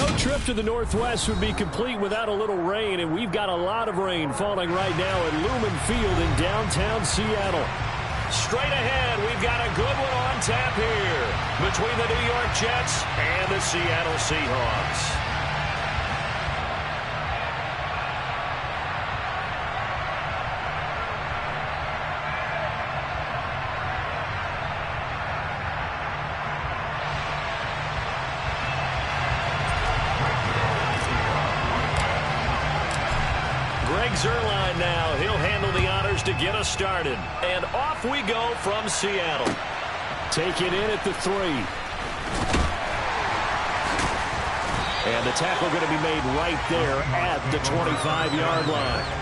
road trip to the Northwest would be complete without a little rain, and we've got a lot of rain falling right now at Lumen Field in downtown Seattle. Straight ahead, we've got a good one on tap here between the New York Jets and the Seattle Seahawks. Zerline now. He'll handle the honors to get us started. And off we go from Seattle. Taken in at the 3. And the tackle going to be made right there at the 25-yard line.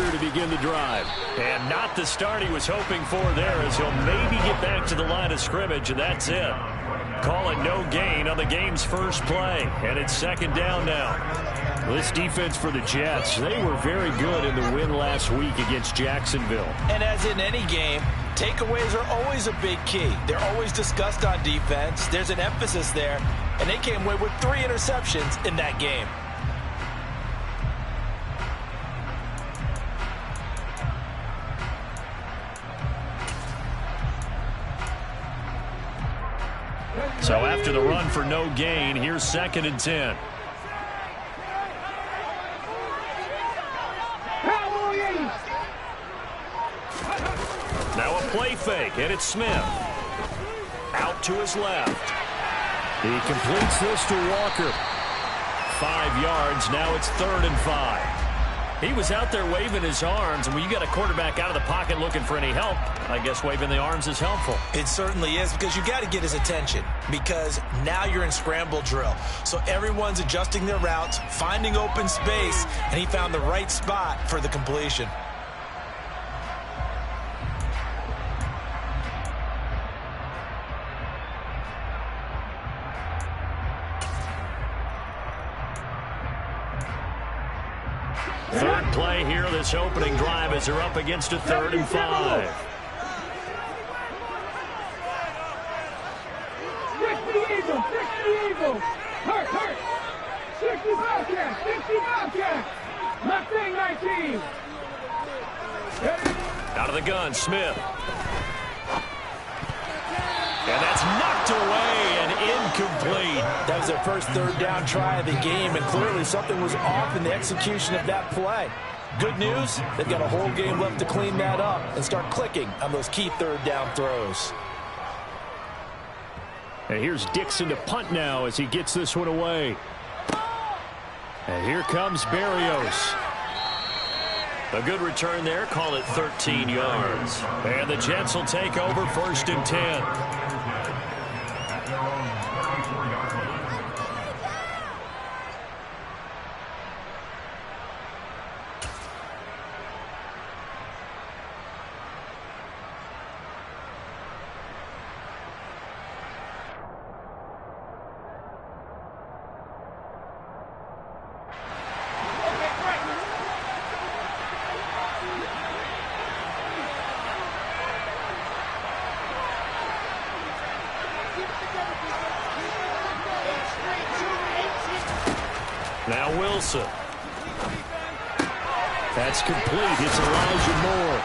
To begin the drive. And not the start he was hoping for there, as he'll maybe get back to the line of scrimmage, and that's it. Call it no gain on the game's first play, and it's second down now. This defense for the Jets, they were very good in the win last week against Jacksonville. And as in any game, takeaways are always a big key. They're always discussed on defense. There's an emphasis there, and they came away with 3 interceptions in that game. So after the run for no gain, here's 2nd and 10. Now a play fake, and it's Smith. Out to his left. He completes this to Walker. 5 yards, now it's 3rd and 5. He was out there waving his arms, and when you got a quarterback out of the pocket looking for any help, I guess waving the arms is helpful. It certainly is, because you got to get his attention, because now you're in scramble drill. So everyone's adjusting their routes, finding open space, and he found the right spot for the completion. Third play here, this opening drive, as they're up against a 3rd and 5. Hurt. 60 Bobcats. Mustang 19. Out of the gun, Smith. And that's knocked away and incomplete. That was their first 3rd down try of the game, and clearly something was off in the execution of that play. Good news, they've got a whole game left to clean that up and start clicking on those key 3rd down throws. And here's Dixon to punt now as he gets this one away. And here comes Berrios. A good return there, call it 13 yards. And the Jets will take over 1st and 10. Now Wilson. That's complete. It's Elijah Moore.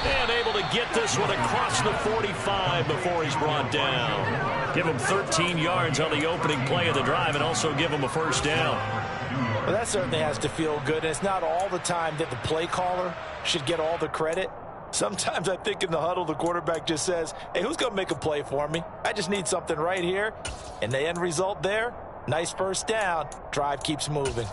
And able to get this one across the 45 before he's brought down. Give him 13 yards on the opening play of the drive and also give him a 1st down. Well, that certainly has to feel good. And it's not all the time that the play caller should get all the credit. Sometimes I think in the huddle, the quarterback just says, hey, who's going to make a play for me? I just need something right here. And the end result there, nice 1st down. Drive keeps moving.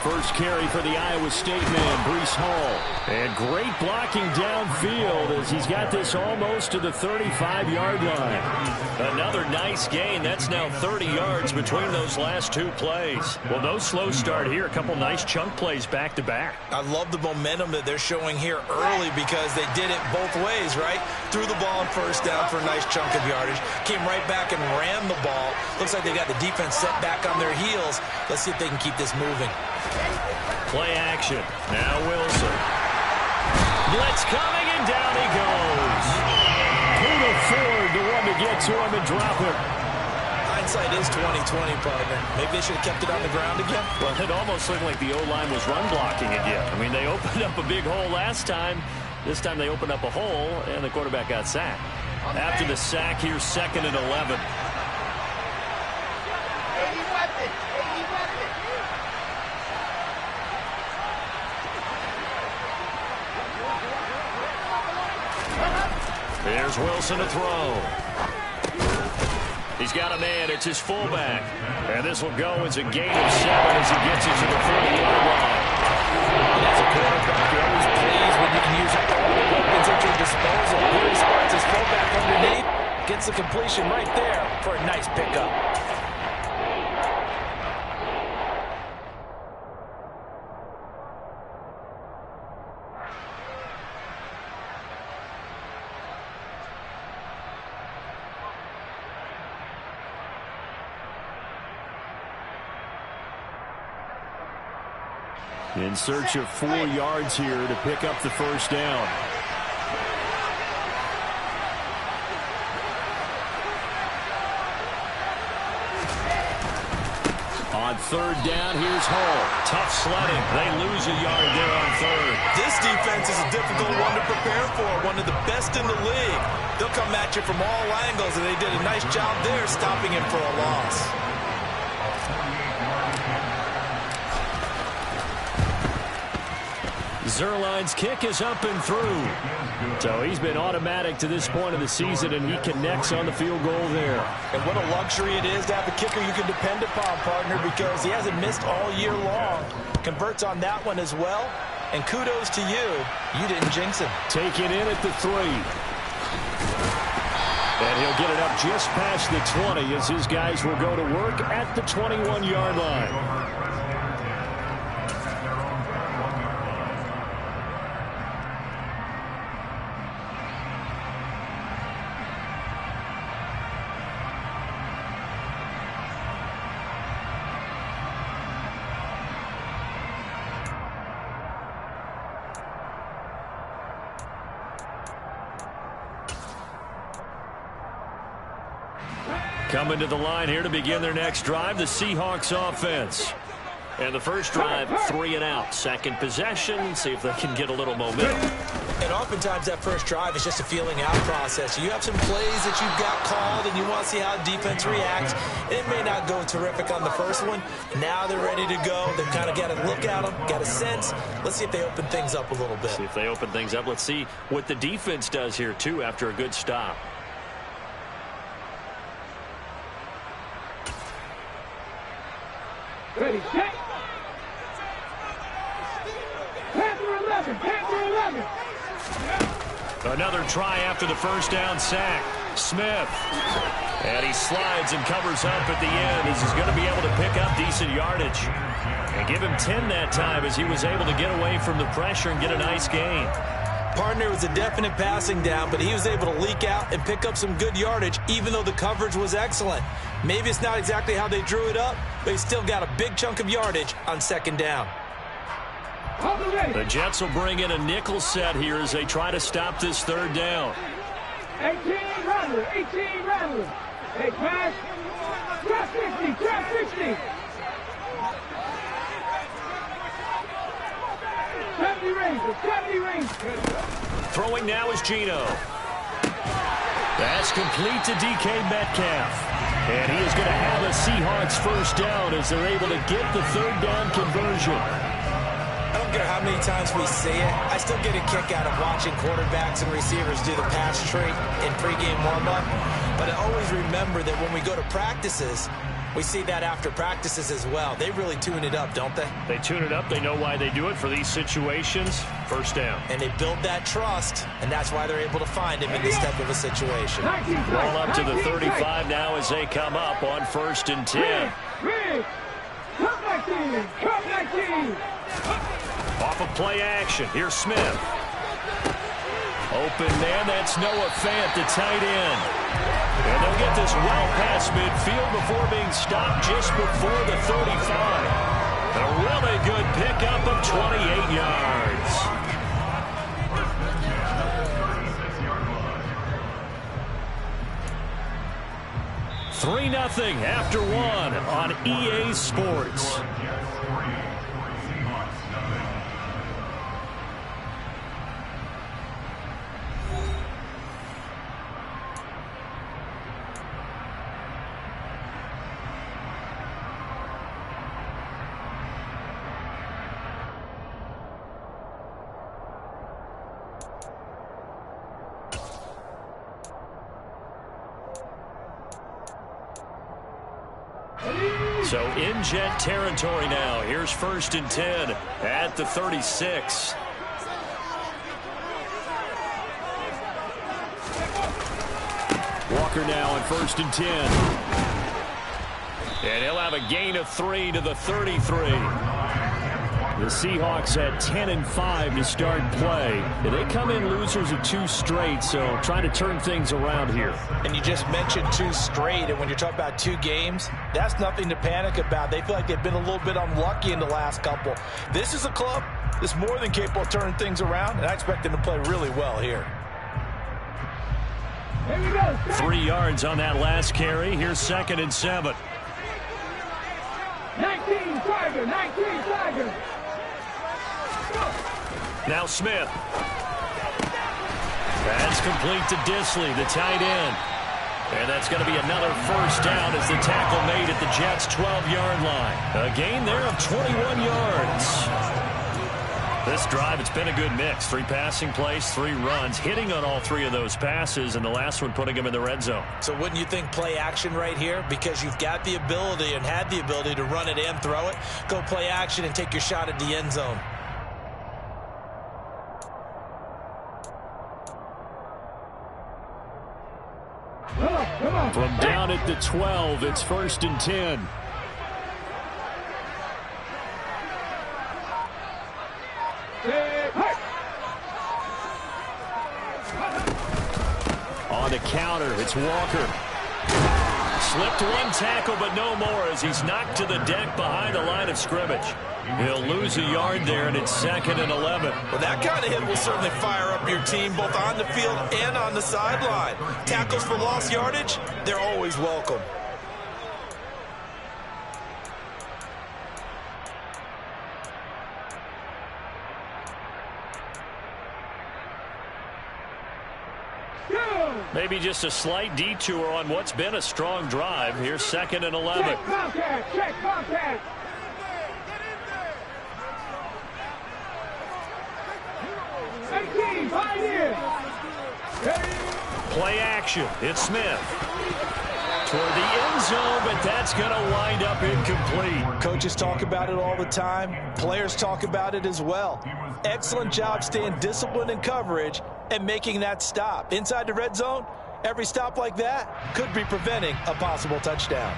first carry for the Iowa State man, Breece Hall. And great blocking downfield as he's got this almost to the 35-yard line. Another nice gain. That's now 30 yards between those last two plays. Well, no slow start here. A couple nice chunk plays back-to-back. I love the momentum that they're showing here early because they did it both ways, right? Threw the ball on first down for a nice chunk of yardage. Came right back and ran the ball. Looks like they got the defense set back on their heels. Let's see if they can keep this moving. Play action. Now Wilson. Blitz coming, and down he goes. Could afford the one to get to him and drop him. Hindsight is 20/20, partner. Maybe they should have kept it on the ground again. Well, it almost looked like the O-line was run blocking again. I mean, they opened up a big hole last time. This time they opened up a hole, and the quarterback got sacked. After the sack, here's 2nd and 11. There's Wilson to throw. He's got a man. It's his fullback. And this will go as a gain of 7 as he gets it to the 40-yard line. And as a quarterback, you're always pleased when you can use all the weapons at your disposal. Here he spots his fullback underneath. Gets the completion right there for a nice pickup. In search of 4 yards here to pick up the first down. On 3rd down, here's Hall. Tough sledding. They lose a yard there on 3rd. This defense is a difficult one to prepare for, one of the best in the league. They'll come at you from all angles, and they did a nice job there stopping him for a loss. Zerline's kick is up and through. So he's been automatic to this point of the season, and he connects on the field goal there. And what a luxury it is to have a kicker you can depend upon, partner, because he hasn't missed all year long. Converts on that one as well. And kudos to you. You didn't jinx him. Take it in at the 3. And he'll get it up just past the 20 as his guys will go to work at the 21-yard line. Coming to the line here to begin their next drive, the Seahawks offense. And the first drive, 3 and out. Second possession, see if they can get a little momentum. And oftentimes that first drive is just a feeling out process. You have some plays that you've got called and you want to see how defense reacts. It may not go terrific on the first one. Now they're ready to go. They've kind of got to look at them, got a sense. Let's see if they open things up a little bit. See if they open things up. Let's see what the defense does here, too, after a good stop. Ready, check. Panther 11, Panther 11. Another try after the first down sack. Smith. And he slides and covers up at the end as he's going to be able to pick up decent yardage. And give him 10 that time as he was able to get away from the pressure and get a nice gain. Partner was a definite passing down, but he was able to leak out and pick up some good yardage, even though the coverage was excellent. Maybe it's not exactly how they drew it up, but he still got a big chunk of yardage on second down. The Jets will bring in a nickel set here as they try to stop this third down. 18 Rattler, 18 Rattler. Hey, pass. Trap 60, trap 60. 70 Rangers, 70 Rangers. Throwing now is Geno. That's complete to DK Metcalf. And he is going to have a Seahawks first down as they're able to get the third down conversion. I don't care how many times we see it. I still get a kick out of watching quarterbacks and receivers do the pass tree in pregame warm-up. But I always remember that when we go to practices, We see that after practices as well. They really tune it up, don't they? They tune it up. They know why they do it for these situations. First down. And they build that trust, and that's why they're able to find him in this type of a situation. Ball up to the 35 now as they come up on 1st and 10. Off of play action. Here's Smith. Open man, that's Noah Fant, the tight end. And they'll get this well past midfield before being stopped just before the 35. A really good pickup of 28 yards. Three 0 after one on EA Sports. So in Jet territory now. Here's 1st and 10 at the 36. Walker now on 1st and 10. And he'll have a gain of 3 to the 33. The Seahawks at 10-5 to start play. And they come in losers of 2 straight, so trying to turn things around here. And you just mentioned 2 straight, and when you're talking about 2 games, that's nothing to panic about. They feel like they've been a little bit unlucky in the last couple. This is a club that's more than capable of turning things around, and I expect them to play really well here. 3 yards on that last carry. Here's 2nd and 7. 19 Tiger. Now Smith. That's complete to Disley, the tight end. And that's going to be another 1st down as the tackle made at the Jets' 12-yard line. A gain there of 21 yards. This drive, it's been a good mix. 3 passing plays, 3 runs, hitting on all 3 of those passes, and the last one putting him in the red zone. So wouldn't you think play action right here? Because you've got the ability and had the ability to run it and throw it. Go play action and take your shot at the end zone. From down at the 12, it's 1st and 10. On the counter, it's Walker. Slipped 1 tackle, but no more as he's knocked to the deck behind the line of scrimmage. He'll lose a yard there, and it's 2nd and 11. Well, that kind of hit will certainly fire up your team both on the field and on the sideline. Tackles for lost yardage, they're always welcome. Maybe just a slight detour on what's been a strong drive. Here's 2nd and 11. Check contact. Play action. It's Smith. Toward the end zone, but that's going to wind up incomplete. Coaches talk about it all the time. Players talk about it as well. Excellent job staying disciplined in coverage and making that stop. Inside the red zone, every stop like that could be preventing a possible touchdown.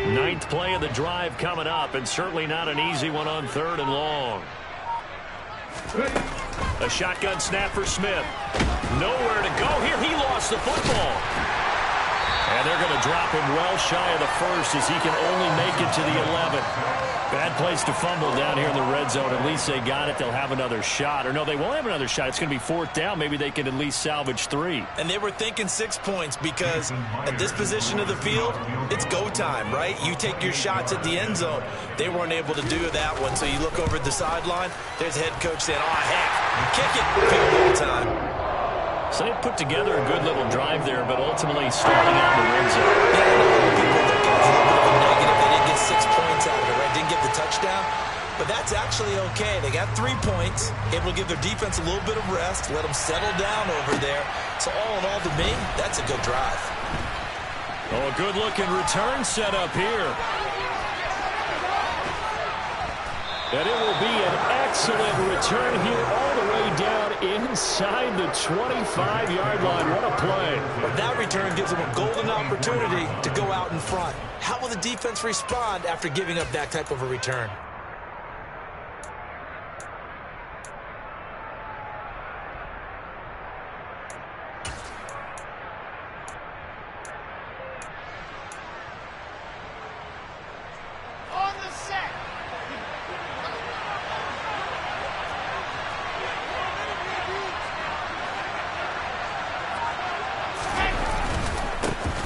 Ninth play of the drive coming up, and certainly not an easy one on 3rd and long. A shotgun snap for Smith. Nowhere to go here. He lost the football. And they're going to drop him well shy of the 1st as he can only make it to the 11. Bad place to fumble down here in the red zone. At least they got it. They'll have another shot. Or no, they won't have another shot. It's going to be 4th down. Maybe they can at least salvage 3. And they were thinking 6 points because at this position of the field, it's go time, right? You take your shots at the end zone. They weren't able to do that one. So you look over at the sideline. There's head coach saying, oh, heck, kick it. Field goal time. So they put together a good little drive there, but ultimately starting out in the red zone. Yeah, I know people look at it as a little bit of a negative. They didn't get 6 points out of it, right? Didn't get the touchdown. But that's actually okay. They got 3 points, able to give their defense a little bit of rest, let them settle down over there. So all in all, to me, that's a good drive. Oh, a good-looking return set up here. And it will be an excellent return here all the way down inside the 25-yard line. What a play. But that return gives them a golden opportunity to go out in front. How will the defense respond after giving up that type of a return?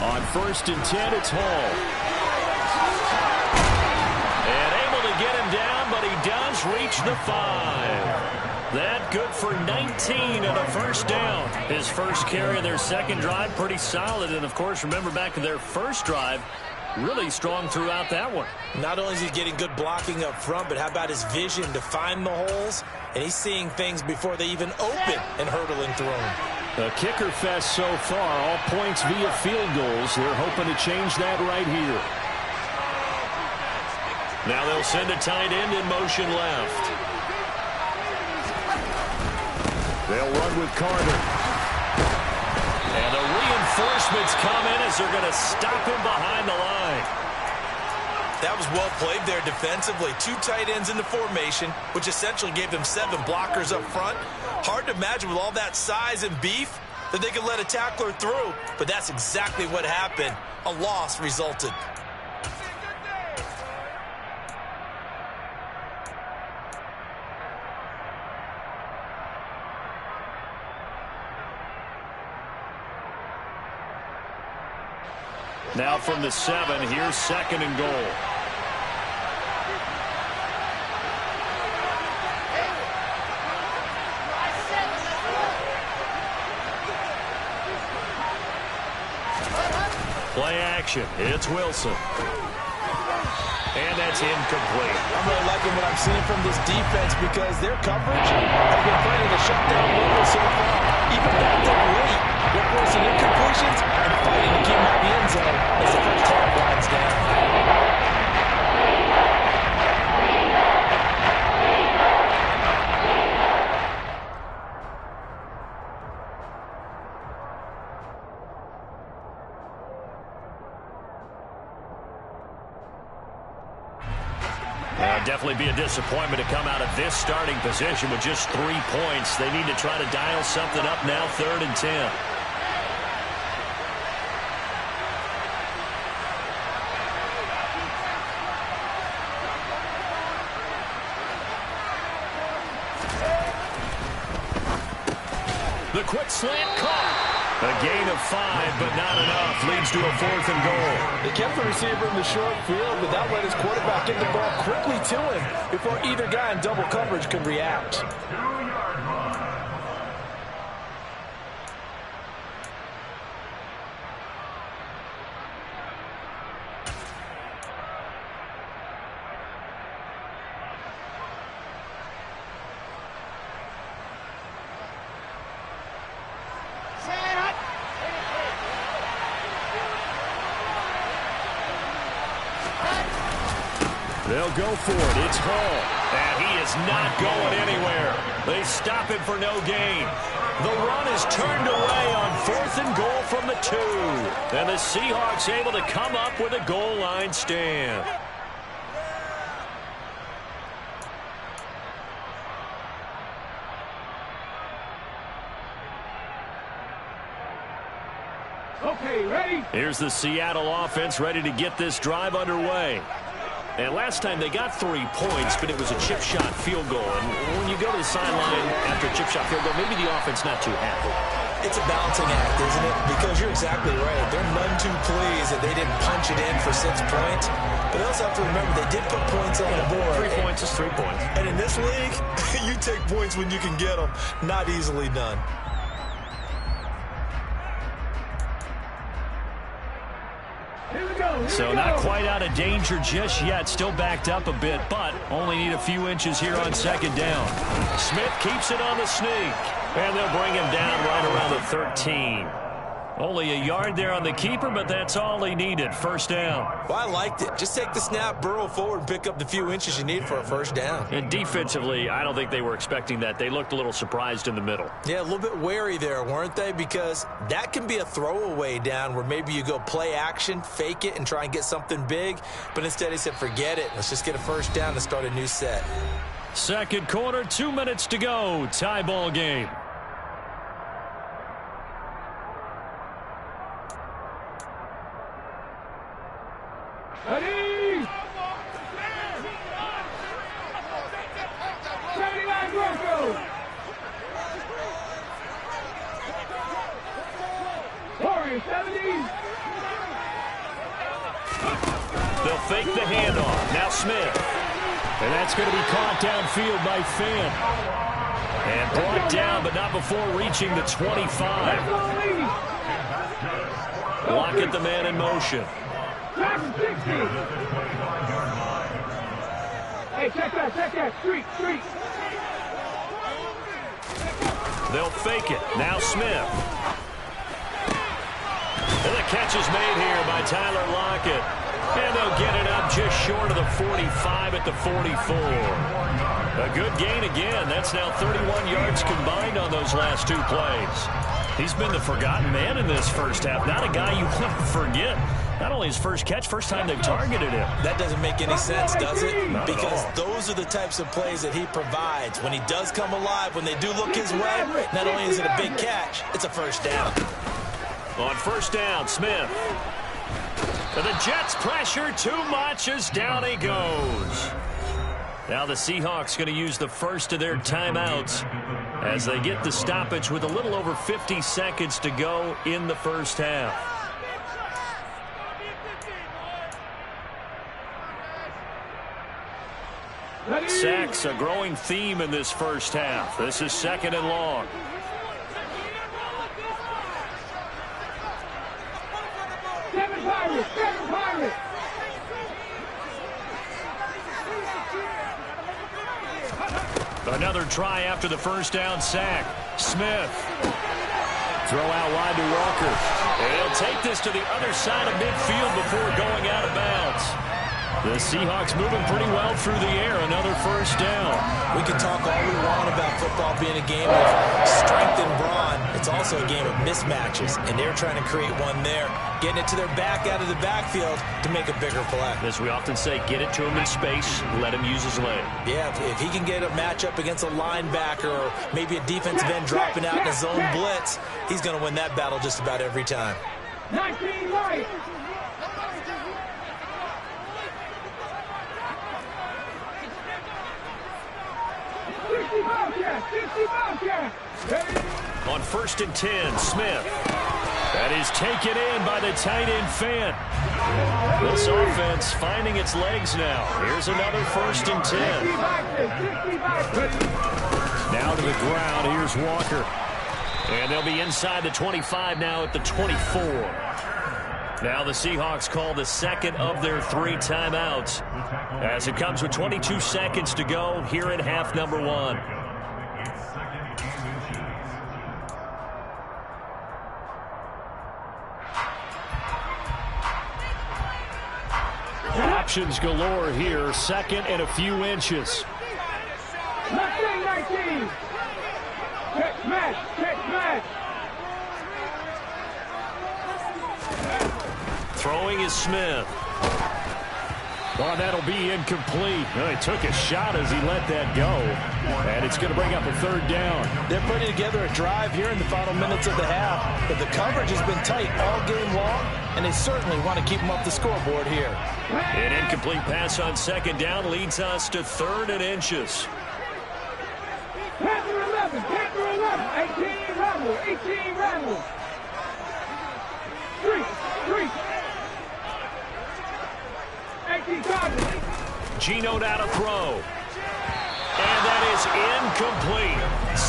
On 1st and 10, it's Hall. And able to get him down, but he does reach the 5. That good for 19 and a first down. His first carry of their second drive, pretty solid. And, of course, remember back to their first drive, really strong throughout that one. Not only is he getting good blocking up front, but how about his vision to find the holes? And he's seeing things before they even open and hurdling through them. A kicker fest so far, all points via field goals. They're hoping to change that right here. Now they'll send a tight end in motion left. They'll run with Carter. And the reinforcements come in as they're going to stop him behind the line. That was well played there defensively. 2 tight ends in the formation, which essentially gave them 7 blockers up front. Hard to imagine with all that size and beef that they could let a tackler through, but that's exactly what happened. A loss resulted. Now from the 7, here's 2nd and goal. Play action. It's Wilson. And that's incomplete. I'm really liking what I'm seeing from this defense because their coverage has been playing at a shutdown level so far. Even back up late, they're forcing incompletions and fighting to keep them out of the end zone as the first half winds down. Definitely be a disappointment to come out of this starting position with just 3 points. They need to try to dial something up now, 3rd and 10. The quick slant caught. A gain of 5, but not enough. Leads to a 4th and goal. They kept the receiver in the short field, but that let his quarterback get the ball quickly to him before either guy in double coverage could react. They'll go for it. It's Hall. And he is not going anywhere. They stop him for no gain. The run is turned away on 4th and goal from the 2. And the Seahawks able to come up with a goal line stand. Okay, ready? Here's the Seattle offense ready to get this drive underway. And last time they got 3 points, but it was a chip shot field goal. And when you go to the sideline after a chip shot field goal, maybe the offense not too happy. It's a balancing act, isn't it? Because you're exactly right. They're none too pleased that they didn't punch it in for 6 points. But they also have to remember they did put points on the board. 3 points is 3 points. And in this league, you take points when you can get them. Not easily done. So not quite out of danger just yet. Still backed up a bit, but only need a few inches here on second down. Smith keeps it on the sneak. And they'll bring him down right around the 13. Only a yard there on the keeper, but that's all he needed. First down. Well, I liked it. Just take the snap, burrow forward, and pick up the few inches you need for a first down. And defensively, I don't think they were expecting that. They looked a little surprised in the middle. Yeah, a little bit wary there, weren't they? Because that can be a throwaway down where maybe you go play action, fake it, and try and get something big. But instead he said, forget it. Let's just get a first down and start a new set. Second quarter, 2 minutes to go. Tie ball game. Ready? 79 Broncos. Warriors 70. They'll fake the handoff. Now Smith. And that's going to be caught downfield by Finn. And brought down, but not before reaching the 25. Lockett, the man in motion. Back 60. Hey, check that. Street. They'll fake it. Now Smith. And the catch is made here by Tyler Lockett. And they'll get it up just short of the 45 at the 44. A good gain again. That's now 31 yards combined on those last two plays. He's been the forgotten man in this first half. Not a guy you want to forget. Not only his first catch, first time they've targeted him. That doesn't make any sense, does it? Because those are the types of plays that he provides. When he does come alive, when they do look his way, not only is it a big catch, it's a first down. On first down, Smith. And the Jets pressure too much as down he goes. Now the Seahawks going to use the first of their timeouts as they get the stoppage with a little over 50 seconds to go in the first half. Sacks, a growing theme in this first half. This is second and long. Seven Pirates. Another try after the first down sack. Smith. Throw out wide to Walker. And he'll take this to the other side of midfield before going out of bounds. The Seahawks moving pretty well through the air. Another first down. We can talk all we want about football being a game of strength and brawn. It's also a game of mismatches, and they're trying to create one there, getting it to their back out of the backfield to make a bigger play. As we often say, get it to him in space, let him use his leg. Yeah, if he can get a matchup against a linebacker or maybe a defensive end dropping out in a zone blitz, he's going to win that battle just about every time. 19 right. On first and 10, Smith. That is taken in by the tight end Fant. This offense finding its legs now. Here's another first and 10. Now to the ground. Here's Walker. And they'll be inside the 25 now at the 24. Now the Seahawks call the second of their 3 timeouts as it comes with 22 seconds to go here in half number 1. Options galore here. Second and a few inches. 19. Check match. Throwing is Smith. Well, that'll be incomplete. Well, he took a shot as he let that go. And it's going to bring up a third down. They're putting together a drive here in the final minutes of the half. But the coverage has been tight all game long, and they certainly want to keep them up the scoreboard here. An incomplete pass on second down leads us to third and inches. Panther 11. 18 Rebel. 3. 18 targets. Geno out to throw. And that is incomplete.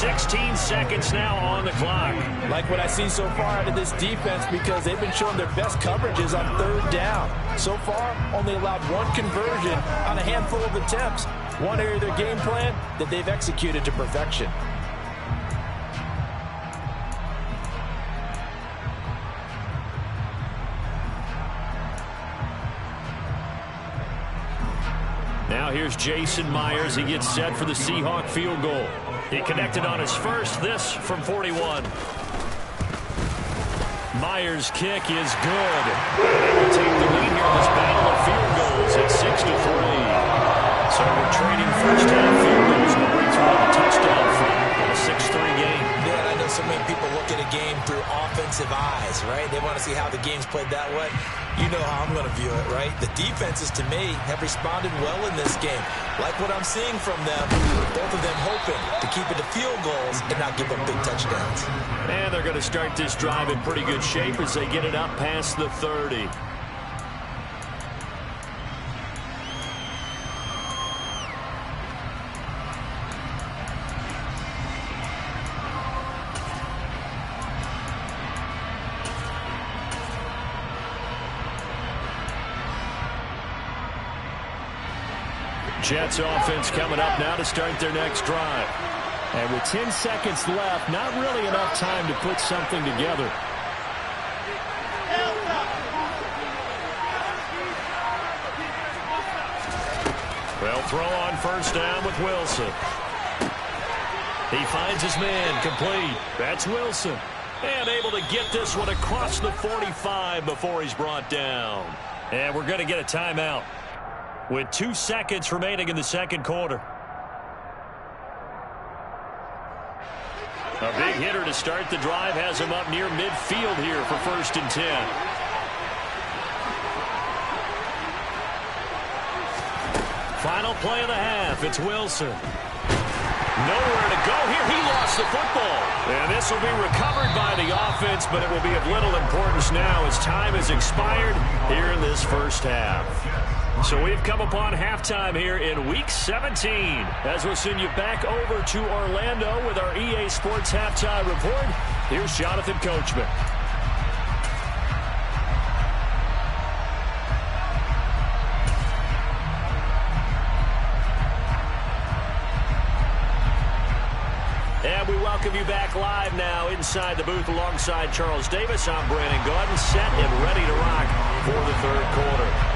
16 seconds now on the clock. Like what I see so far out of this defense because they've been showing their best coverages on third down. So far, only allowed one conversion on a handful of attempts. One area of their game plan that they've executed to perfection. Now here's Jason Myers. He gets set for the Seahawk field goal. He connected on his first, this from 41. Myers' kick is good. They will take the lead here in this battle of field goals at 6-3. So we're trading first half field goals. We'll bring through on the touchdown front in a 6-3 game. Yeah, and I know so many people look at a game through offensive eyes, right? They want to see how the game's played that way. You know how I'm going to view it, right? The defenses, to me, have responded well in this game. Like what I'm seeing from them, both of them hoping to keep it to field goals and not give up big touchdowns. And they're going to start this drive in pretty good shape as they get it up past the 30. Jets offense coming up now to start their next drive. And with 10 seconds left, not really enough time to put something together. Well, throw on first down with Wilson. He finds his man, complete. That's Wilson. And able to get this one across the 45 before he's brought down. And we're going to get a timeout with 2 seconds remaining in the second quarter. A big hitter to start the drive has him up near midfield here for 1st and 10. Final play of the half. It's Wilson. Nowhere to go here. He lost the football. And this will be recovered by the offense, but it will be of little importance now as time has expired here in this first half. So we've come upon halftime here in Week 17 as we'll send you back over to Orlando with our EA Sports Halftime Report. Here's Jonathan Coachman. And we welcome you back live now inside the booth alongside Charles Davis. I'm Brandon Gaudin, set and ready to rock for the third quarter.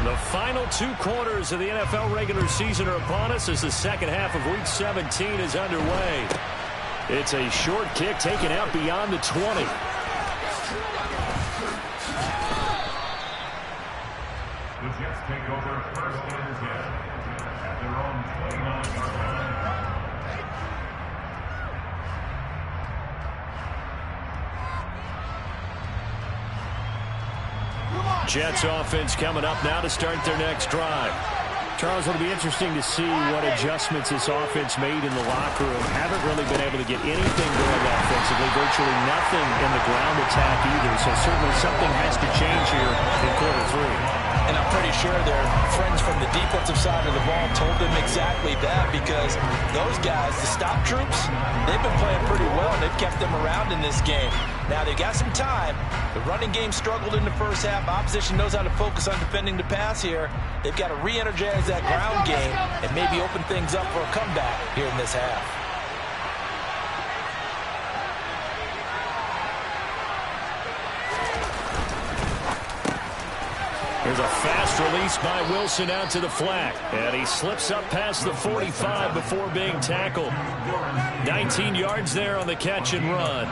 The final 2 quarters of the NFL regular season are upon us as the second half of Week 17 is underway. It's a short kick taken out beyond the 20. The Jets take over 1st and 10 at their own 29-yard line. Jets offense coming up now to start their next drive. Charles, it'll be interesting to see what adjustments this offense made in the locker room. Haven't really been able to get anything going offensively, virtually nothing in the ground attack either. So certainly something has to change here in quarter 3. And I'm pretty sure their friends from the defensive side of the ball told them exactly that because those guys, the stop troops, they've been playing pretty well and they've kept them around in this game. Now they've got some time. The running game struggled in the first half. Opposition knows how to focus on defending the pass here. They've got to re-energize that ground game and maybe open things up for a comeback here in this half. Here's a fast release by Wilson out to the flat. And he slips up past the 45 before being tackled. 19 yards there on the catch and run.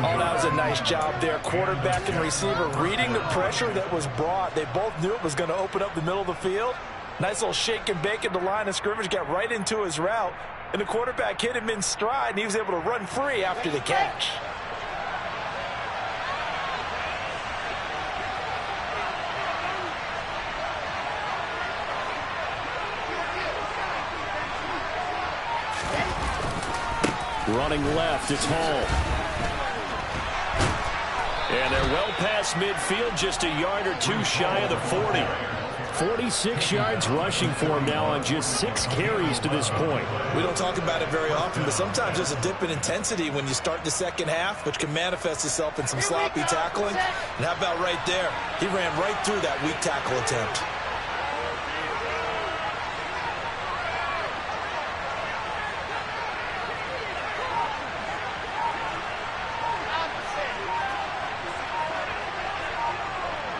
Oh, that was a nice job there. Quarterback and receiver reading the pressure that was brought. They both knew it was going to open up the middle of the field. Nice little shake and bake at the line of scrimmage. Got right into his route. And the quarterback hit him in stride, and he was able to run free after the catch. Running left, it's Hall. And they're well past midfield, just a yard or two shy of the 40. 46 yards rushing for him now on just 6 carries to this point. We don't talk about it very often, but sometimes there's a dip in intensity when you start the second half, which can manifest itself in some sloppy tackling. And how about right there? He ran right through that weak tackle attempt.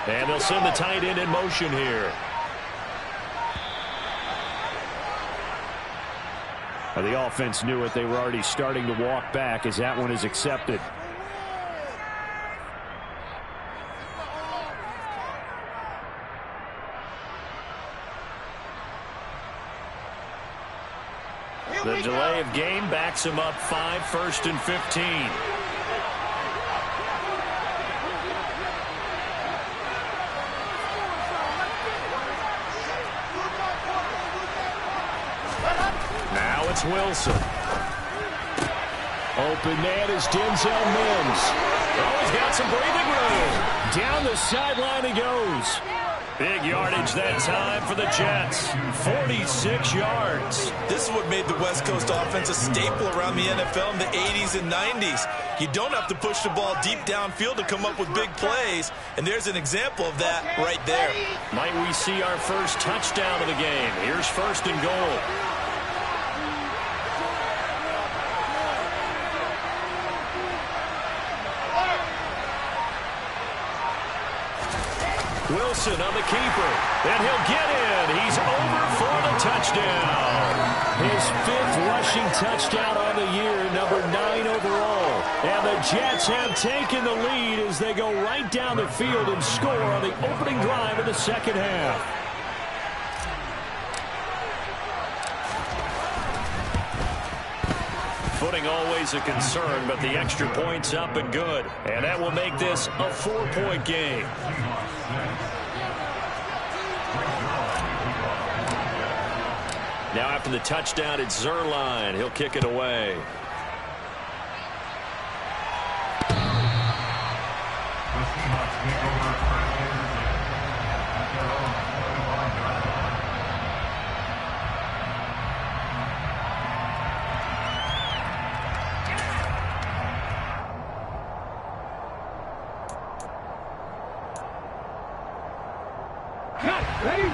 And they'll send the tight end in motion here. The offense knew it. They were already starting to walk back as that one is accepted. The delay of game backs him up 5, 1st and 15. It's Wilson. Open man is Denzel Mims. Oh, he's got some breathing room. Down the sideline he goes. Big yardage that time for the Jets. 46 yards. This is what made the West Coast offense a staple around the NFL in the 80s and 90s. You don't have to push the ball deep downfield to come up with big plays, and there's an example of that right there. Might we see our first touchdown of the game? Here's 1st and goal. Wilson on the keeper, and he'll get in. He's over for the touchdown. His 5th rushing touchdown on the year, number 9 overall. And the Jets have taken the lead as they go right down the field and score on the opening drive of the second half. Footing always a concern, but the extra point's up and good. And that will make this a 4-point game. Now after the touchdown, it's Zerline. He'll kick it away.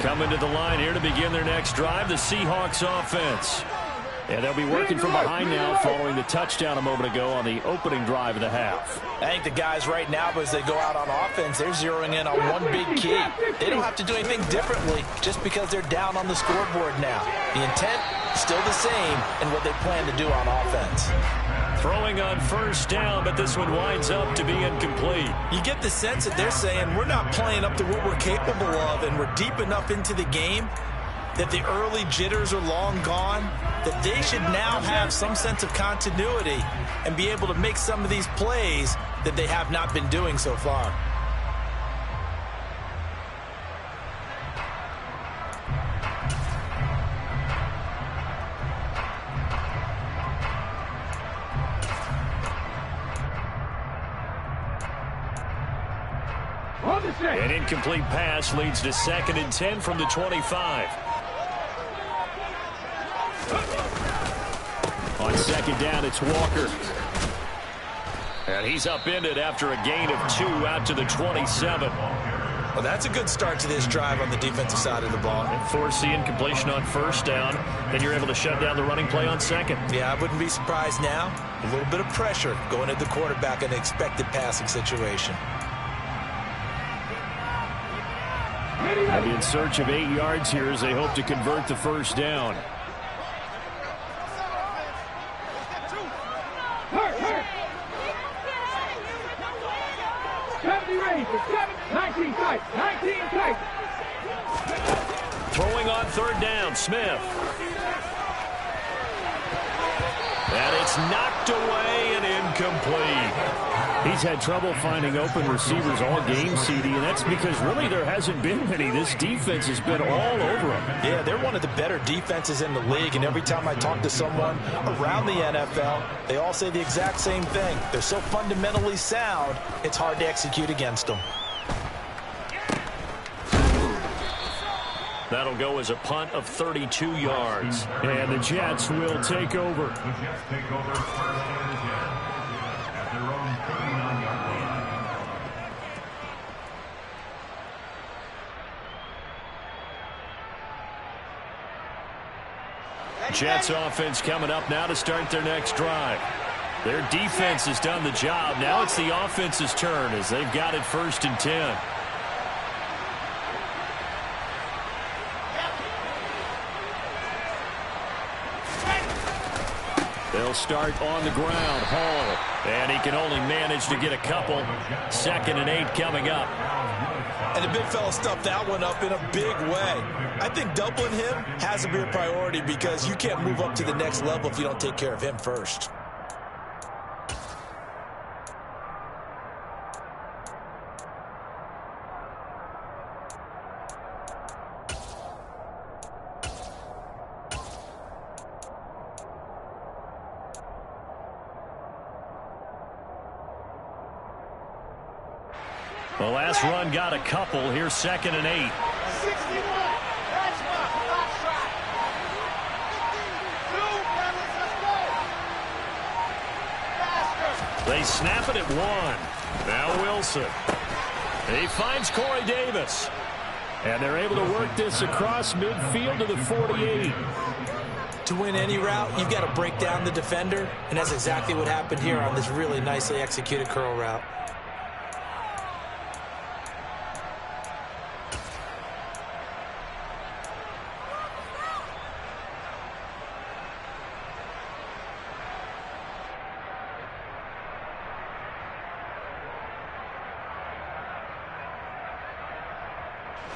Coming to the line here to begin their next drive, the Seahawks offense. And they'll be working from behind now following the touchdown a moment ago on the opening drive of the half. I think the guys right now, as they go out on offense, they're zeroing in on one big key. They don't have to do anything differently just because they're down on the scoreboard now. The intent is still the same in what they plan to do on offense. Throwing on 1st down, but this one winds up to be incomplete. You get the sense that they're saying we're not playing up to what we're capable of, and we're deep enough into the game that the early jitters are long gone, that they should now have some sense of continuity and be able to make some of these plays that they have not been doing so far. An incomplete pass leads to 2nd and 10 from the 25. On 2nd down, it's Walker. And he's upended after a gain of 2 out to the 27. Well, that's a good start to this drive on the defensive side of the ball. And force the incompletion on 1st down. Then you're able to shut down the running play on 2nd. Yeah, I wouldn't be surprised now. A little bit of pressure going at the quarterback in an expected passing situation. They'll be in search of 8 yards here as they hope to convert the 1st down. Throwing on 3rd down, Smith. And it's knocked away and incomplete. He's had trouble finding open receivers all game, CD, and that's because really there hasn't been many. This defense has been all over him. Yeah, they're one of the better defenses in the league, and every time I talk to someone around the NFL, they all say the exact same thing. They're so fundamentally sound, it's hard to execute against them. That'll go as a punt of 32 yards. And the Jets will take over. The Jets take over first and 10 at their own 39-yard line. Jets offense coming up now to start their next drive. Their defense has done the job. Now it's the offense's turn as they've got it 1st and 10. They'll start on the ground. Hall. And he can only manage to get a couple. 2nd and 8 coming up. And the big fella stuffed that one up in a big way. I think doubling him has to be a priority because you can't move up to the next level if you don't take care of him first. The last run got a couple. Here's 2nd and 8. 61. That's not try. 2, let's go. Faster. They snap it at 1. Now Wilson. He finds Corey Davis. And they're able to work this across midfield to the 48. To win any route, you've got to break down the defender, and that's exactly what happened here on this really nicely executed curl route.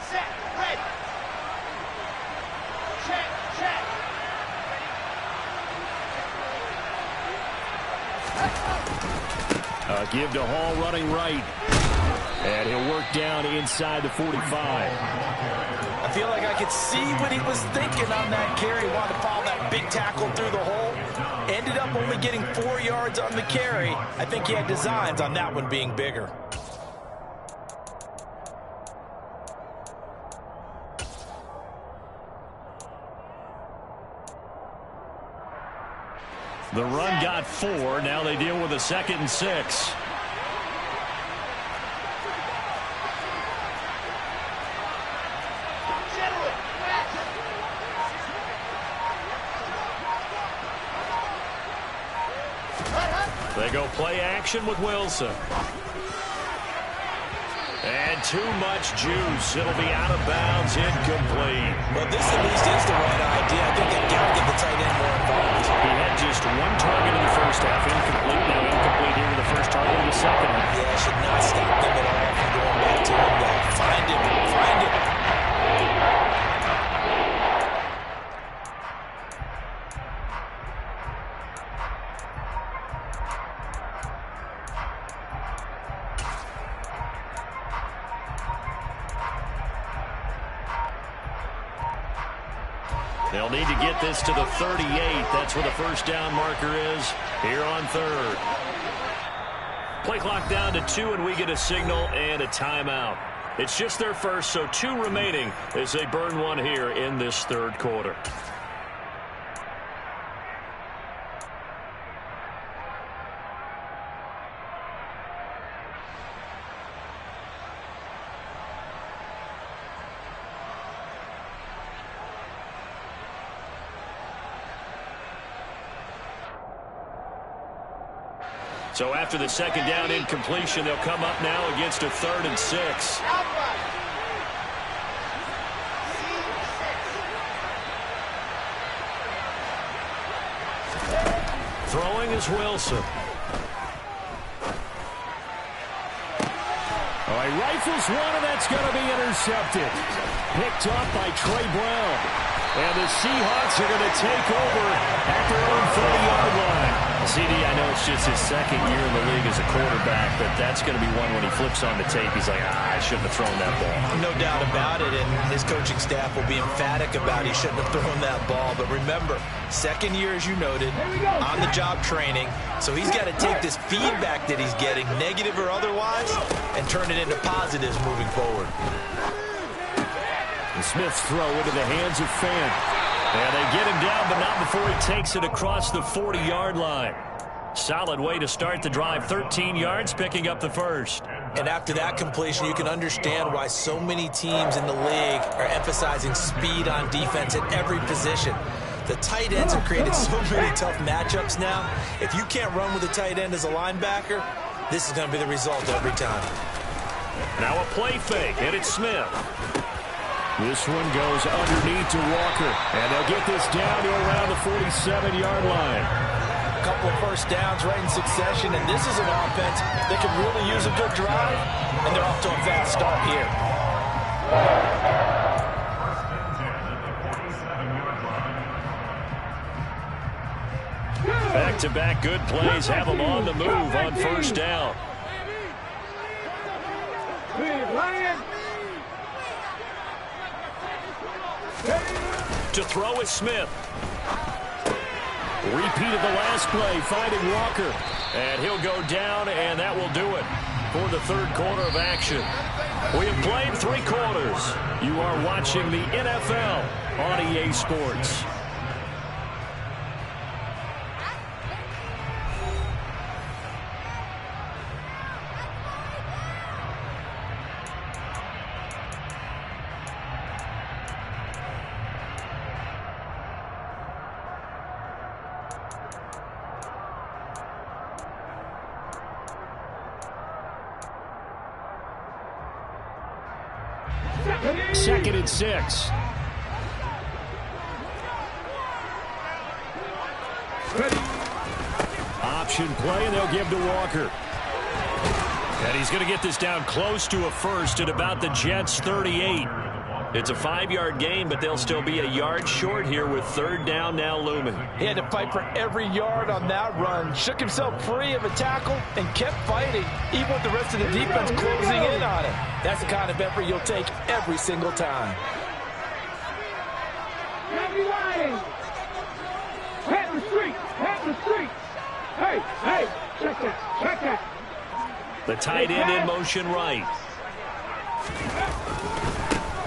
Set. Ready. Check. Check. Give to Hall running right. And he'll work down inside the 45. I feel like I could see what he was thinking on that carry. Wanted to follow that big tackle through the hole. Ended up only getting 4 yards on the carry. I think he had designs on that one being bigger. The run got 4. Now they deal with a 2nd and 6. They go play action with Wilson. And too much juice. It'll be out of bounds, incomplete. Well, this at least is the right idea. I think they've got to get the tight end more involved. He had just 1 target in the first half, incomplete. Now incomplete here with the first target in the second half. Yeah, should not stop them at all from going back to him. Find him. Find him. They'll need to get this to the 38. That's where the first down marker is here on 3rd. Play clock down to 2, and we get a signal and a timeout. It's just their first, so 2 remaining as they burn one here in this 3rd quarter. So after the 2nd down incompletion, they'll come up now against a 3rd and 6. Throwing is Wilson. All right, rifles one, and that's going to be intercepted. Picked up by Trey Brown. And the Seahawks are going to take over at their own 30-yard line. CD, I know it's just his 2nd year in the league as a quarterback, but that's going to be one when he flips on the tape. He's like, I shouldn't have thrown that ball. No doubt about it, and his coaching staff will be emphatic about he shouldn't have thrown that ball. But remember, 2nd year, as you noted, on-the-job training. So he's got to take this feedback that he's getting, negative or otherwise, and turn it into positives moving forward. Smith's throw into the hands of Fant. And they get him down, but not before he takes it across the 40-yard line. Solid way to start the drive. 13 yards, picking up the first. And after that completion, you can understand why so many teams in the league are emphasizing speed on defense at every position. The tight ends have created so many tough matchups now. If you can't run with a tight end as a linebacker, this is going to be the result every time. Now a play fake, and it's Smith. This one goes underneath to Walker. And they'll get this down to around the 47-yard line. A couple of first downs right in succession, and this is an offense that can really use a good drive, and they're off to a fast start here. Back-to-back good plays have them on the move on first down. To throw is Smith. Repeat of the last play, finding Walker. And he'll go down, and that will do it for the third quarter of action. We have played 3 quarters. You are watching the NFL on EA Sports. Second and 6. Option play, and they'll give to Walker. And he's going to get this down close to a first at about the Jets' 38. It's a 5-yard gain, but they'll still be a yard short here with third down now looming. He had to fight for every yard on that run. Shook himself free of a tackle and kept fighting, even with the rest of the defense closing in on him. That's the kind of effort you'll take every single time. Head the street. Head the street. Hey, check that. The tight end in motion right.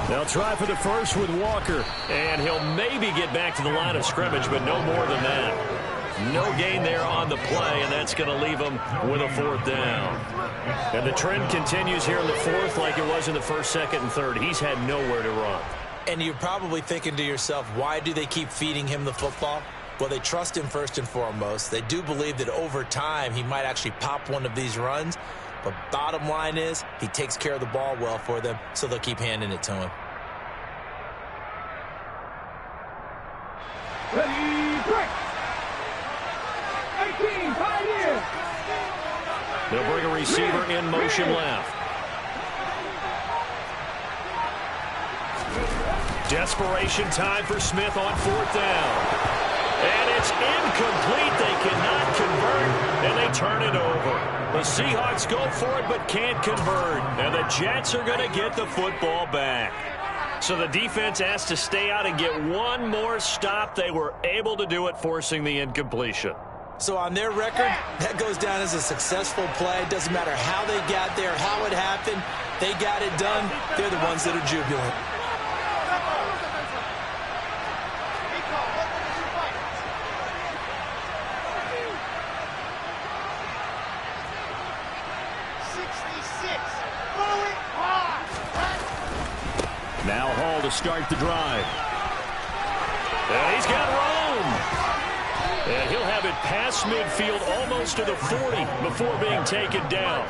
They'll try for the first with Walker, and he'll maybe get back to the line of scrimmage, but no more than that. No gain there on the play, and that's going to leave him with a fourth down. And the trend continues here in the fourth like it was in the first, second, and third. He's had nowhere to run. And you're probably thinking to yourself, why do they keep feeding him the football? Well, they trust him first and foremost. They do believe that over time he might actually pop one of these runs. But bottom line is, he takes care of the ball well for them, so they'll keep handing it to him. Ready, break. 18, pioneer. They'll bring a receiver in motion left. Desperation time for Smith on fourth down. And it's incomplete. They cannot convert, and they turn it over. The Seahawks go for it but can't convert. And the Jets are going to get the football back. So the defense has to stay out and get one more stop. They were able to do it, forcing the incompletion. So on their record, that goes down as a successful play. Doesn't matter how they got there, how it happened. They got it done. They're the ones that are jubilant. Now Hall to start the drive. And he's got room. And he'll have it past midfield almost to the 40 before being taken down.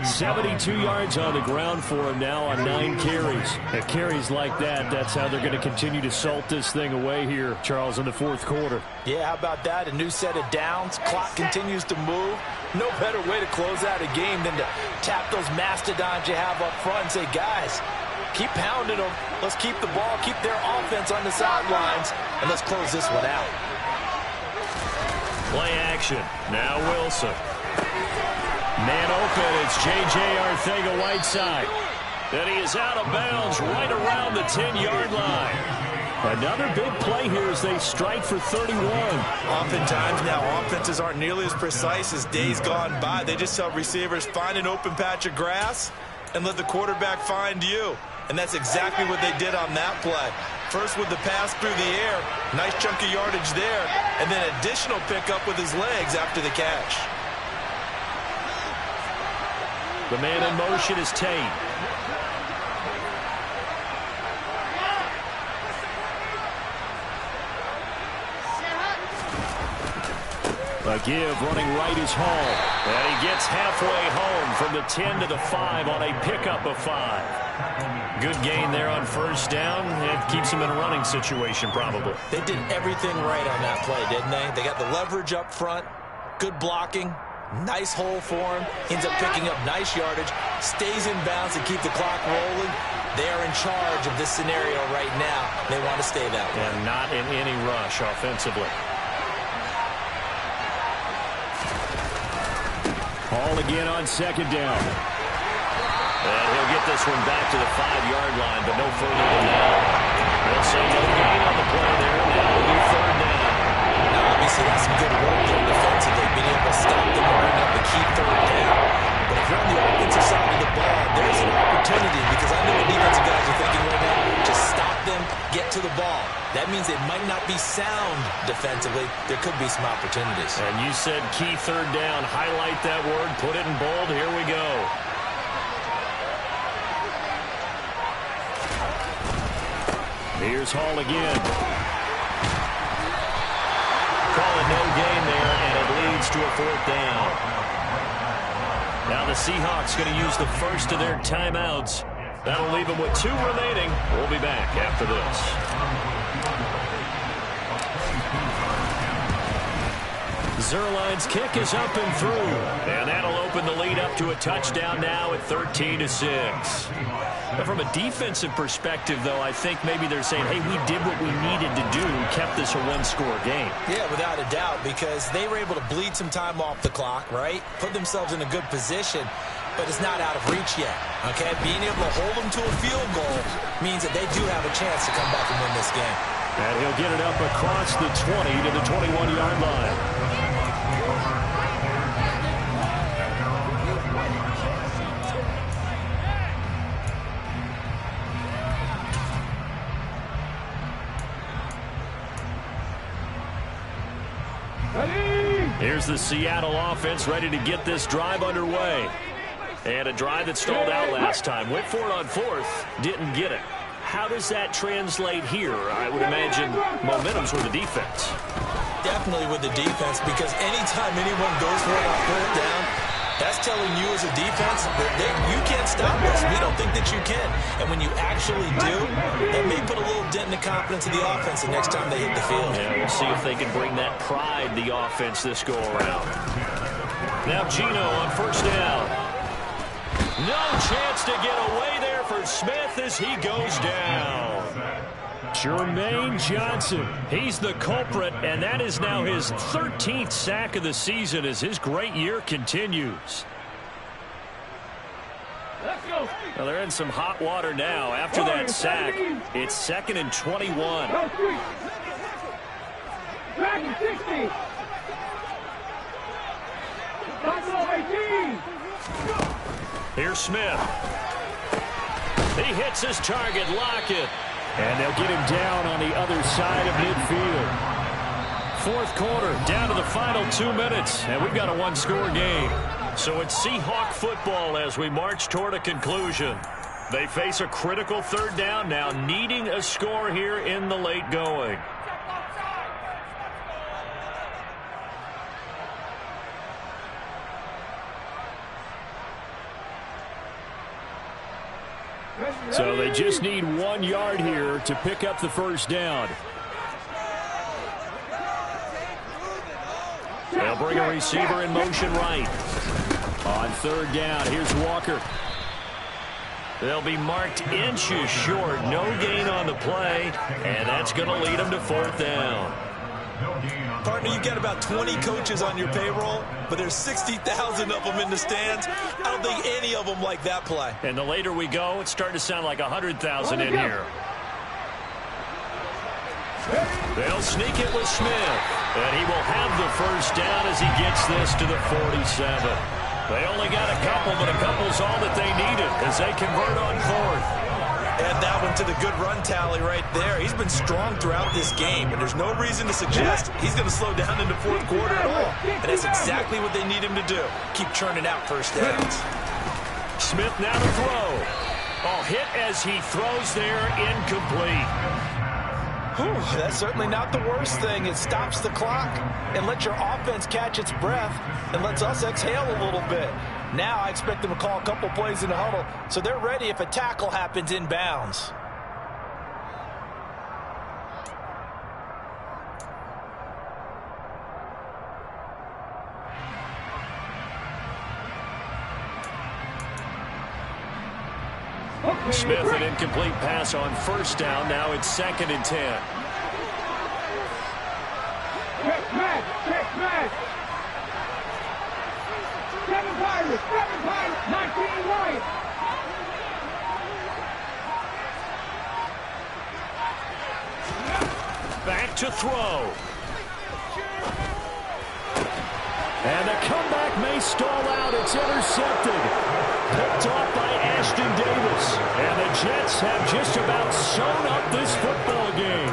72 yards on the ground for him now on 9 carries. And carries like that, that's how they're going to continue to salt this thing away here, Charles, in the fourth quarter. Yeah, how about that? A new set of downs. Clock continues to move. No better way to close out a game than to tap those mastodons you have up front and say, guys, keep pounding them. Let's keep the ball, keep their offense on the sidelines, and let's close this one out. Play action. Now Wilson. Man open. It's J.J. Arcega-Whiteside. And he is out of bounds right around the 10-yard line. Another big play here as they strike for 31. Oftentimes now, offenses aren't nearly as precise as days gone by. They just tell receivers, find an open patch of grass and let the quarterback find you. And that's exactly what they did on that play. First with the pass through the air, nice chunk of yardage there, and then additional pickup with his legs after the catch. The man in motion is Tate. A give running right is Hall. And he gets halfway home from the 10 to the 5 on a pickup of 5. Good gain there on first down. It keeps him in a running situation probably. They did everything right on that play, didn't they? They got the leverage up front, good blocking, nice hole for him, ends up picking up nice yardage, stays in bounds and keep the clock rolling. They are in charge of this scenario right now. They want to stay that way. And not in any rush offensively. Hall again on second down. And he'll get this one back to the 5-yard line, but no further than that. They'll say no gain on the play there. Now it'll be third down. Now, obviously, that's some good work there defensively, being able to stop them and bring up the key third down. But if you're on the offensive side of the ball, there's an opportunity, because I know the defensive guys are thinking right now, just stop them, get to the ball. That means they might not be sound defensively. There could be some opportunities. And you said key third down. Highlight that word. Put it in bold. Here we go. Here's Hall again. Call it no gain there, and it leads to a fourth down. Now the Seahawks going to use the first of their timeouts. That'll leave them with 2 remaining. We'll be back after this. Zerline's kick is up and through. And that'll open the lead up to a touchdown now at 13-6. But from a defensive perspective, though, I think maybe they're saying, hey, we did what we needed to do, kept this a one-score game. Yeah, without a doubt, because they were able to bleed some time off the clock, right? Put themselves in a good position, but it's not out of reach yet, okay? Being able to hold them to a field goal means that they do have a chance to come back and win this game. And he'll get it up across the 20 to the 21-yard line. Here's the Seattle offense ready to get this drive underway. And a drive that stalled out last time. Went for it on fourth. Didn't get it. How does that translate here? I would imagine momentum's with the defense. Definitely with the defense, because anytime anyone goes for it on fourth down, that's telling you as a defense that you can't stop us. We don't think that you can. And when you actually do, that may put a little dent in the confidence of the offense the next time they hit the field. Yeah, we'll see if they can bring that pride, the offense, this go-around. Now Gino on first down. No chance to get away there for Smith as he goes down. Jermaine Johnson. He's the culprit, and that is now his 13th sack of the season as his great year continues. Let's go. Well, they're in some hot water now. After that sack, it's 2nd and 21. Go 3. Back to 60. Top 18. Here's Smith. He hits his target, Lockett. And they'll get him down on the other side of midfield. Fourth quarter, down to the final 2 minutes, and we've got a one-score game. So it's Seahawk football as we march toward a conclusion. They face a critical third down now, needing a score here in the late going. So they just need 1 yard here to pick up the first down. They'll bring a receiver in motion right. On third down, here's Walker. They'll be marked inches short. No gain on the play, and that's going to lead them to fourth down. Partner, you've got about 20 coaches on your payroll, but there's 60,000 of them in the stands. I don't think any of them like that play. And the later we go, it's starting to sound like 100,000 in here. They'll sneak it with Smith, and he will have the first down as he gets this to the 47. They only got a couple, but a couple's all that they needed as they convert on fourth. Add that one to the good run tally right there. He's been strong throughout this game, and there's no reason to suggest he's going to slow down in the fourth quarter at all. And that's exactly what they need him to do. Keep churning out first downs. Smith now to throw. Oh, hit as he throws there, incomplete. Whew, that's certainly not the worst thing. It stops the clock and lets your offense catch its breath and lets us exhale a little bit. Now I expect them to call a couple plays in the huddle so they're ready if a tackle happens inbounds. Smith, an incomplete pass on first down. Now it's 2nd and 10. Check match, check match. 7 Pirates, 19 right. Back to throw. And the comeback may stall out. It's intercepted. Picked off by Ashton Davis. And the Jets have just about sewn up this football game.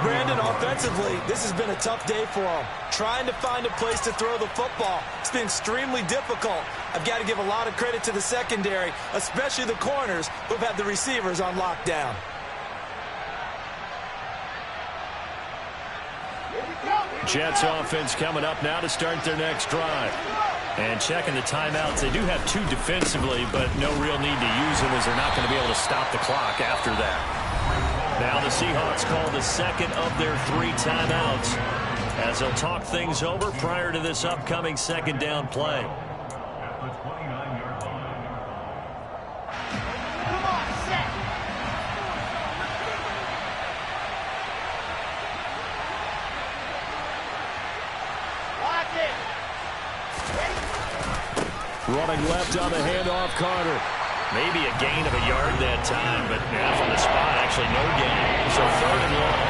Brandon, offensively, this has been a tough day for him. Trying to find a place to throw the football. It's been extremely difficult. I've got to give a lot of credit to the secondary, especially the corners who've had the receivers on lockdown. Jets offense coming up now to start their next drive. And checking the timeouts. They do have 2 defensively, but no real need to use them as they're not going to be able to stop the clock after that. Now the Seahawks call the 2nd of their 3 timeouts as they'll talk things over prior to this upcoming 2nd down play. At the 29-yard line. Come on, set. Watch it. Running left on the handoff, Carter. Maybe a gain of a yard that time, but from the spot, actually no gain. So 3rd and long.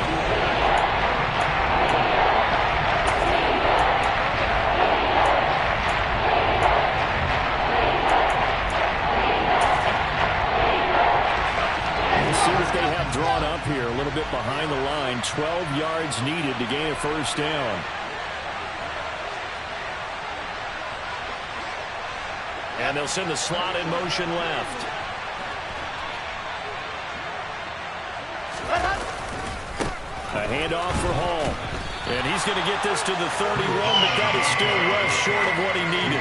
Let's see what they have drawn up here. A little bit behind the line. 12 yards needed to gain a first down. And they'll send the slot in motion left. A handoff for Hall. And he's going to get this to the 31, but that is still well short of what he needed.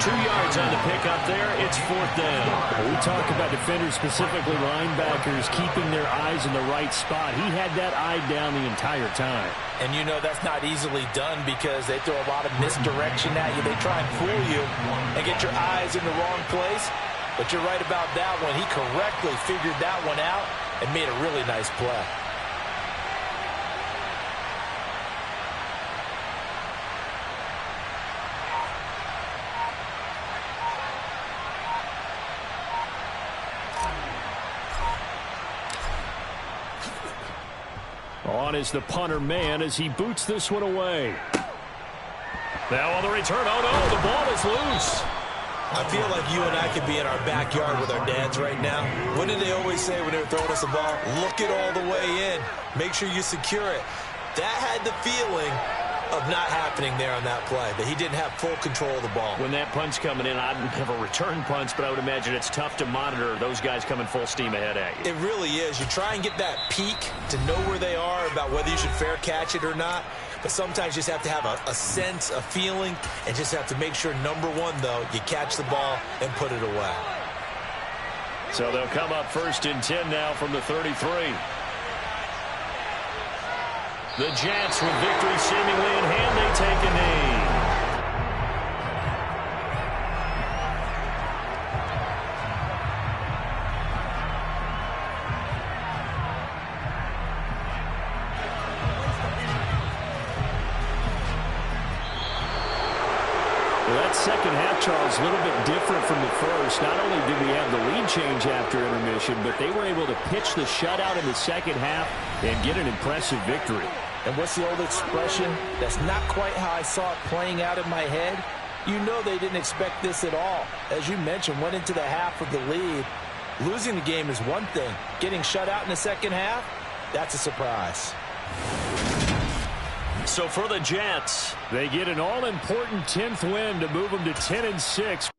2 yards on the pickup there. It's 4th down. We talk about defenders, specifically linebackers, keeping their eyes in the right spot. He had that eye down the entire time. And you know that's not easily done because they throw a lot of misdirection at you. They try and fool you and get your eyes in the wrong place. But you're right about that one. He correctly figured that one out and made a really nice play. On is the punter man as he boots this one away. Now on the return. Oh, no, the ball is loose. I feel like you and I could be in our backyard with our dads right now. What did they always say when they were throwing us a ball? Look it all the way in. Make sure you secure it. That had the feeling of not happening there on that play, that he didn't have full control of the ball. When that punch coming in, I don't have a return punch, but I would imagine it's tough to monitor those guys coming full steam ahead at you. It really is. You try and get that peek to know where they are about whether you should fair catch it or not. But sometimes you just have to have a sense, a feeling, and just have to make sure, number one, though, you catch the ball and put it away. So they'll come up 1st and 10 now from the 33. The Jets, with victory seemingly in hand, they take a knee. Well, that second half, Charles, a little bit different from the first. Not only did we have the lead change after intermission, but they were able to pitch the shutout in the second half and get an impressive victory. And what's the old expression? That's not quite how I saw it playing out in my head. You know they didn't expect this at all. As you mentioned, went into the half of the lead Losing the game is one thing. Getting shut out in the second half, that's a surprise. So for the Jets, they get an all-important 10th win to move them to 10-6.